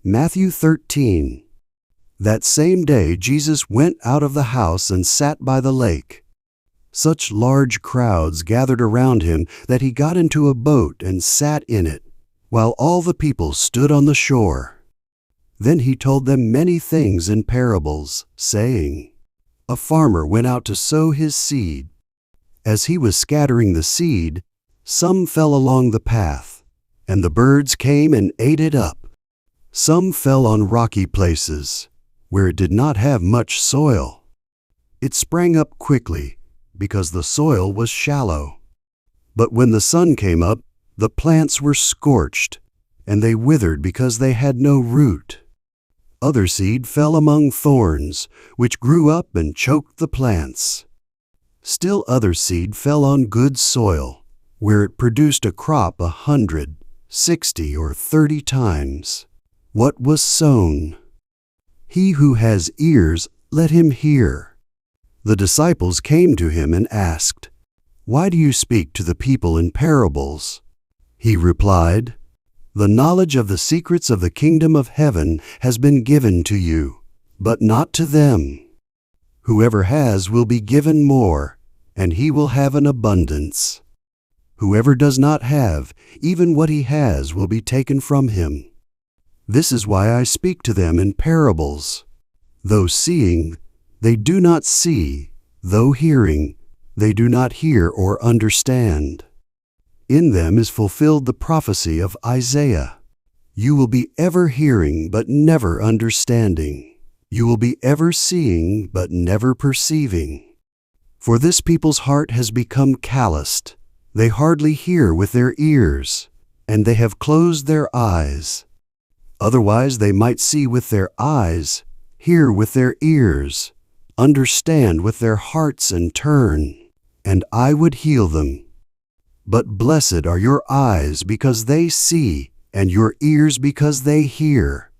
Matthew 13. That same day Jesus went out of the house and sat by the lake. Such large crowds gathered around him that he got into a boat and sat in it, while all the people stood on the shore. Then he told them many things in parables, saying, A farmer went out to sow his seed. As he was scattering the seed, some fell along the path, and the birds came and ate it up. Some fell on rocky places, where it did not have much soil. It sprang up quickly, because the soil was shallow. But when the sun came up, the plants were scorched, and they withered because they had no root. Other seed fell among thorns, which grew up and choked the plants. Still other seed fell on good soil, where it produced a crop 100, 60, or 30 times what was sown. He who has ears, let him hear. The disciples came to him and asked, Why do you speak to the people in parables? He replied, The knowledge of the secrets of the kingdom of heaven has been given to you, but not to them. Whoever has will be given more, and he will have an abundance. Whoever does not have, even what he has will be taken from him. This is why I speak to them in parables. Though seeing, they do not see, though hearing, they do not hear or understand. In them is fulfilled the prophecy of Isaiah. You will be ever hearing but never understanding. You will be ever seeing but never perceiving. For this people's heart has become calloused. They hardly hear with their ears, and they have closed their eyes. Otherwise they might see with their eyes, hear with their ears, understand with their hearts and turn, and I would heal them. But blessed are your eyes because they see, and your ears because they hear.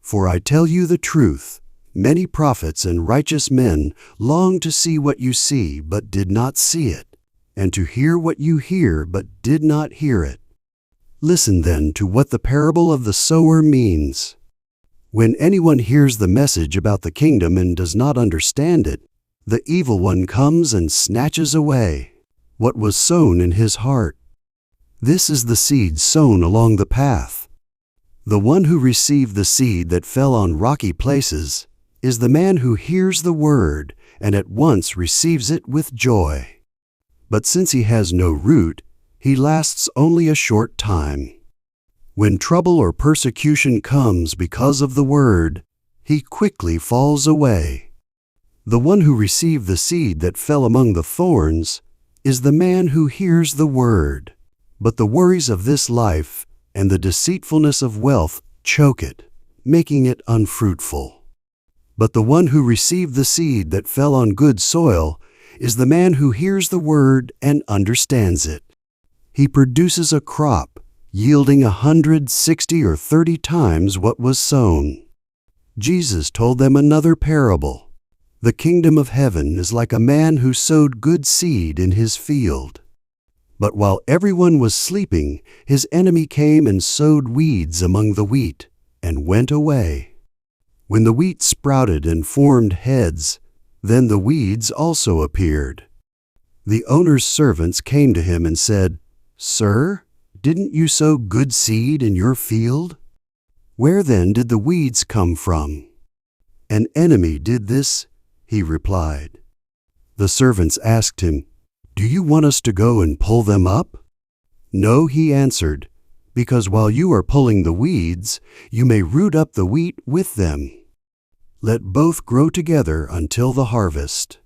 For I tell you the truth, many prophets and righteous men longed to see what you see but did not see it, and to hear what you hear but did not hear it. Listen then to what the parable of the sower means. When anyone hears the message about the kingdom and does not understand it, the evil one comes and snatches away what was sown in his heart. This is the seed sown along the path. The one who received the seed that fell on rocky places is the man who hears the word and at once receives it with joy. But since he has no root, he lasts only a short time. When trouble or persecution comes because of the word, he quickly falls away. The one who received the seed that fell among the thorns is the man who hears the word, but the worries of this life and the deceitfulness of wealth choke it, making it unfruitful. But the one who received the seed that fell on good soil is the man who hears the word and understands it. He produces a crop, yielding 100, 60, or 30 times what was sown. Jesus told them another parable. The kingdom of heaven is like a man who sowed good seed in his field. But while everyone was sleeping, his enemy came and sowed weeds among the wheat, and went away. When the wheat sprouted and formed heads, then the weeds also appeared. The owner's servants came to him and said, Sir, didn't you sow good seed in your field? Where then did the weeds come from? An enemy did this, he replied. The servants asked him, Do you want us to go and pull them up? No, he answered, because while you are pulling the weeds, you may root up the wheat with them. Let both grow together until the harvest.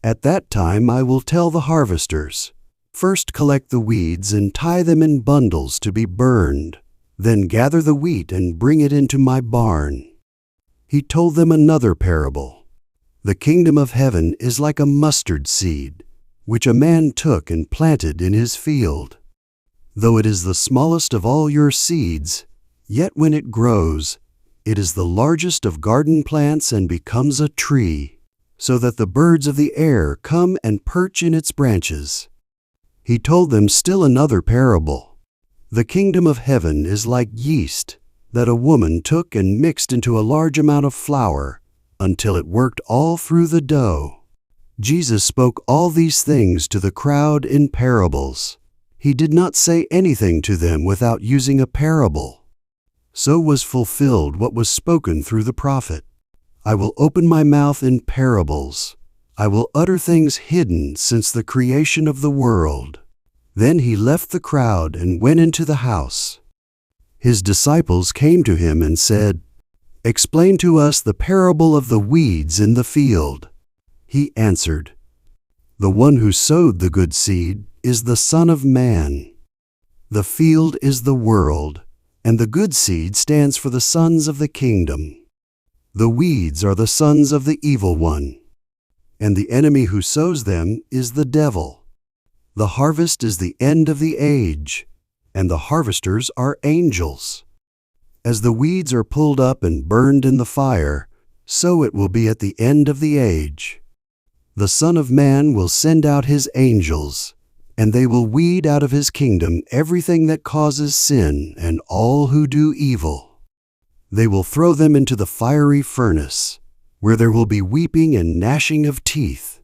At that time I will tell the harvesters, First collect the weeds and tie them in bundles to be burned, then gather the wheat and bring it into my barn. He told them another parable. The kingdom of heaven is like a mustard seed, which a man took and planted in his field. Though it is the smallest of all your seeds, yet when it grows, it is the largest of garden plants and becomes a tree, so that the birds of the air come and perch in its branches. He told them still another parable. The kingdom of heaven is like yeast that a woman took and mixed into a large amount of flour until it worked all through the dough. Jesus spoke all these things to the crowd in parables. He did not say anything to them without using a parable. So was fulfilled what was spoken through the prophet. I will open my mouth in parables. I will utter things hidden since the creation of the world. Then he left the crowd and went into the house. His disciples came to him and said, "Explain to us the parable of the weeds in the field." He answered, "The one who sowed the good seed is the Son of Man. The field is the world, and the good seed stands for the sons of the kingdom. The weeds are the sons of the evil one, and the enemy who sows them is the devil. The harvest is the end of the age, and the harvesters are angels. As the weeds are pulled up and burned in the fire, so it will be at the end of the age. The Son of Man will send out his angels, and they will weed out of his kingdom everything that causes sin and all who do evil. They will throw them into the fiery furnace, where there will be weeping and gnashing of teeth.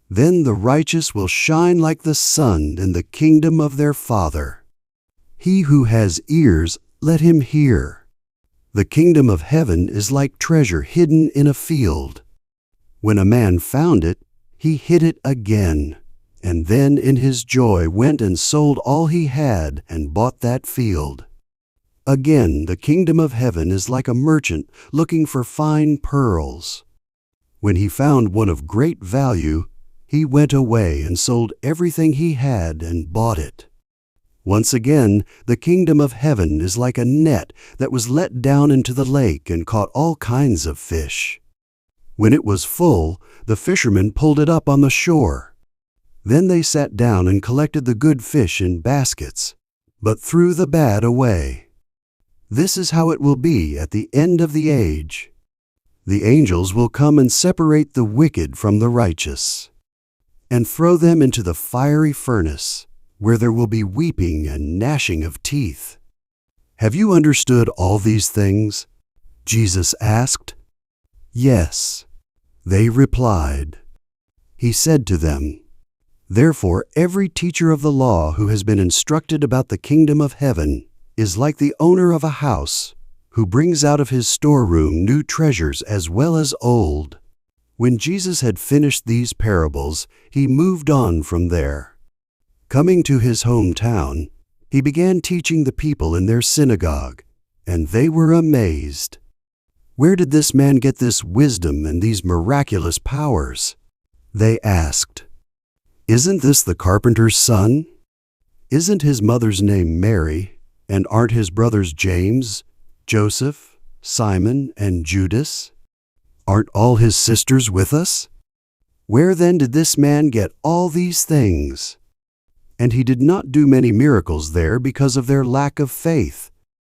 Then the righteous will shine like the sun in the kingdom of their Father. He who has ears, let him hear. The kingdom of heaven is like treasure hidden in a field. When a man found it, he hid it again, and then in his joy went and sold all he had and bought that field. Again, the kingdom of heaven is like a merchant looking for fine pearls. When he found one of great value, he went away and sold everything he had and bought it. Once again, the kingdom of heaven is like a net that was let down into the lake and caught all kinds of fish. When it was full, the fishermen pulled it up on the shore. Then they sat down and collected the good fish in baskets, but threw the bad away. This is how it will be at the end of the age. The angels will come and separate the wicked from the righteous, and throw them into the fiery furnace, where there will be weeping and gnashing of teeth. Have you understood all these things? Jesus asked. Yes, they replied. He said to them, Therefore every teacher of the law who has been instructed about the kingdom of heaven is like the owner of a house, who brings out of his storeroom new treasures as well as old. When Jesus had finished these parables, he moved on from there. Coming to his hometown, he began teaching the people in their synagogue, and they were amazed. Where did this man get this wisdom and these miraculous powers? They asked. Isn't this the carpenter's son? Isn't his mother's name Mary? And aren't his brothers James, Joseph, Simon, and Judas? Aren't all his sisters with us? Where then did this man get all these things? And he did not do many miracles there because of their lack of faith.